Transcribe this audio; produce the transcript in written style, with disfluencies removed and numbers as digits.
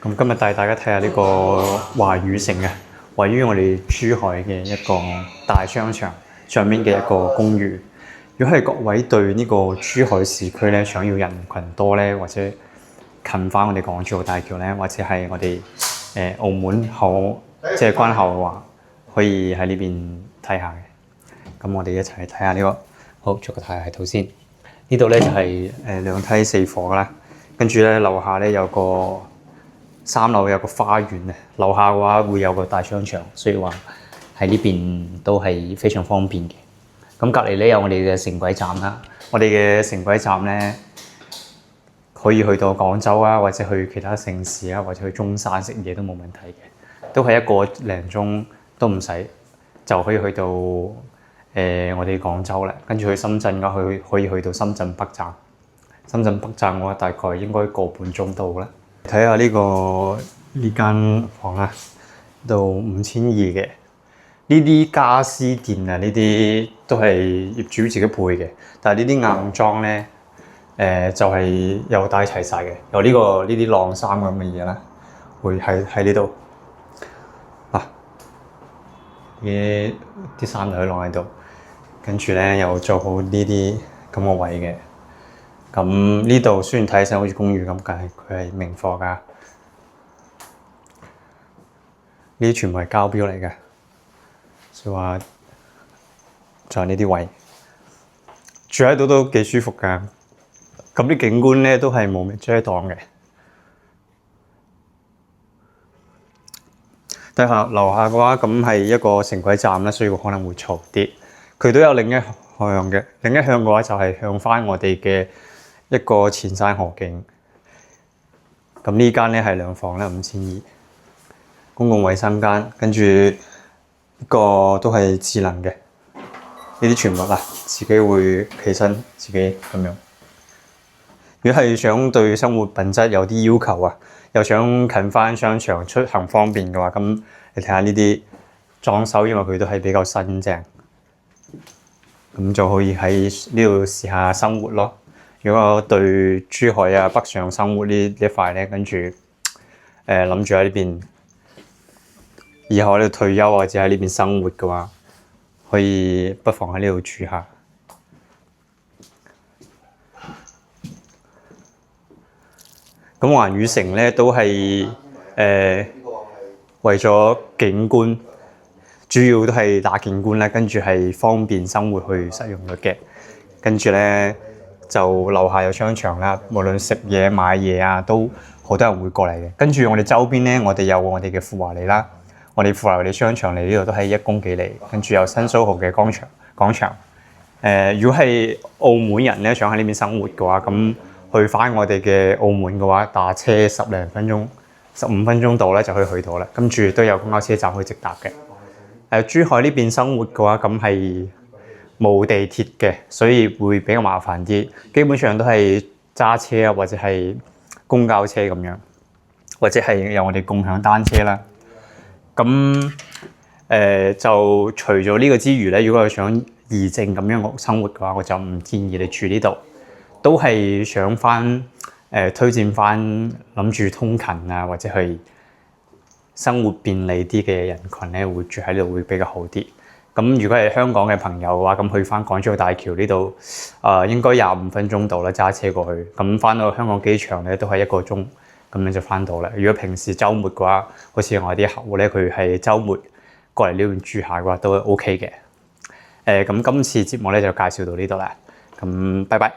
咁今日帶大家睇下呢個華語城啊，位於我哋珠海嘅一個大商場上面嘅一個公寓。如果係各位對呢個珠海市區咧想要人群多咧，或者近翻我哋港珠澳大橋咧，或者係我哋澳門口即係關口嘅話，可以喺呢邊睇下嘅。咁我哋一齊睇下呢個，好，逐個睇下圖先。呢度咧就係兩梯四伙啦，跟住咧樓下咧有個3樓有個花園啊，樓下嘅話會有個大商場，所以話喺呢邊都係非常方便嘅。咁隔離咧有我哋嘅城軌站啦，我哋嘅城軌站咧可以去到廣州啊，或者去其他城市啊，或者去中山食嘢都冇問題嘅，都係1個零鐘都唔使就可以去到我哋廣州啦。跟住去深圳嘅話，可以去到深圳北站。深圳北站嘅話大概應該個半鐘到啦。睇下呢間房啊，到5200嘅。呢啲家私店啊，呢啲都係業主自己配嘅。但係呢啲硬裝咧，就係又帶齊晒嘅。有呢啲晾衫咁嘅嘢啦，會喺呢度嗱，啲衫就可以晾喺度。跟住咧又做好呢啲咁嘅位嘅。咁呢度雖然睇起身好似公寓咁，但係佢係明貨㗎。呢啲全部係膠標嚟嘅，所以話就係呢啲位住喺度都幾舒服㗎。咁啲景觀咧都係冇咩遮擋嘅。但係樓下嘅話，咁係一個城軌站啦，所以可能會嘈啲。佢都有另一向嘅，另一向嘅話就係向翻我哋嘅一個前山河景。咁呢間咧係2房啦，5200，公共衛生間，跟住呢個都係智能嘅。呢啲全部啦，自己會起身，自己咁樣。如果係想對生活品質有啲要求啊，又想近翻商場出行方便嘅話，咁你睇下呢啲裝修，因為佢都係比較新淨，咁就可以喺呢度試下生活咯。如果對珠海啊北上生活呢一塊咧，跟住諗住喺呢邊以後喺度退休或者喺呢邊生活嘅話，可以不妨喺呢度住下。咁環宇城咧都係為咗景觀，主要都係打景觀啦，跟住係方便生活去使用嘅。跟住咧就樓下有商場啦，無論食嘢買嘢啊，都好多人會過嚟嘅。跟住我哋周邊咧，我哋有我哋嘅富華里啦，我哋富華里商場嚟呢度都係1公幾里，跟住有新蘇豪嘅廣場。如果係澳門人咧，想喺呢邊生活嘅話，咁去翻我哋嘅澳門嘅話，打車10零分鐘、15分鐘到咧就可以去到啦。跟住都有公交車站可以直達嘅。珠海呢邊生活嘅話，咁係冇地鐵嘅，所以會比較麻煩啲。基本上都係揸車啊，或者係公交車咁樣，或者係有我哋共享單車啦。咁就除咗呢個之餘咧，如果係想宜靜咁樣生活嘅話，我就唔建議你住呢度。都係想推薦翻諗住通勤啊，或者係生活便利啲嘅人群咧，會住喺呢度會比較好啲。咁如果係香港嘅朋友嘅話，咁去翻港珠澳大橋呢度，應該25分鐘到啦，揸車過去。咁翻到香港機場咧，都係1個鐘，咁樣就翻到啦。如果平時週末嘅話，好似我啲客戶咧，佢係週末過嚟呢邊住下嘅話，都 OK 嘅。咁今次節目咧就介紹到呢度啦。咁拜拜。